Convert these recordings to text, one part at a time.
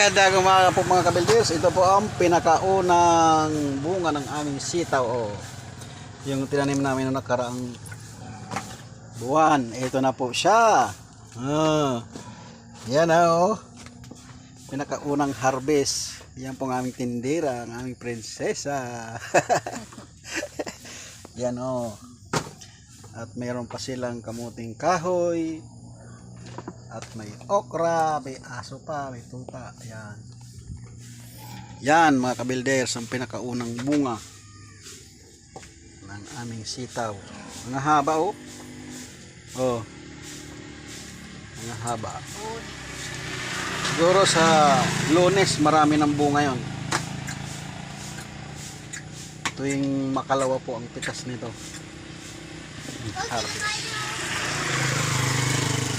Magandang umaga po mga kabilders. Ito po ang pinakaunang bunga ng aming sitaw. Oh. Yung tinanim namin noong nakaraang buwan. Ito na po siya. Yan oh. Pinakaunang harvest. Yan po ang aming tindera, ang aming prinsesa. Yan oh. At mayroon pa silang kamuting kahoy. At may okra, may aso pa, may tuta. Ayan. Yan mga kabilders, ang pinakaunang bunga ng aming sitaw. Ang haba oh. Oh. Ang haba. Siguro sa Lunes marami ng bunga yon. Tuwing makalawa po ang pitas nito. Harvest.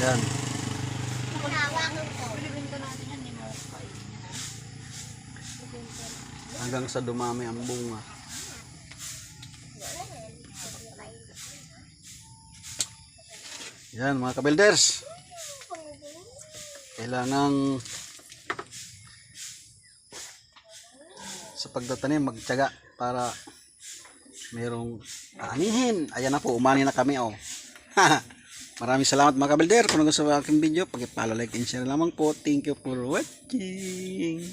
Yan. Hanggang sa dumami ang bunga. Yan mga kabilders. Kailangan sa pagtatanim magtiyaga para merong anihin. Ayan na po, umani na kami oh. Maraming salamat mga kabilders. Kung gusto mo aking video, pag-follow, like and share lamang po. Thank you for watching.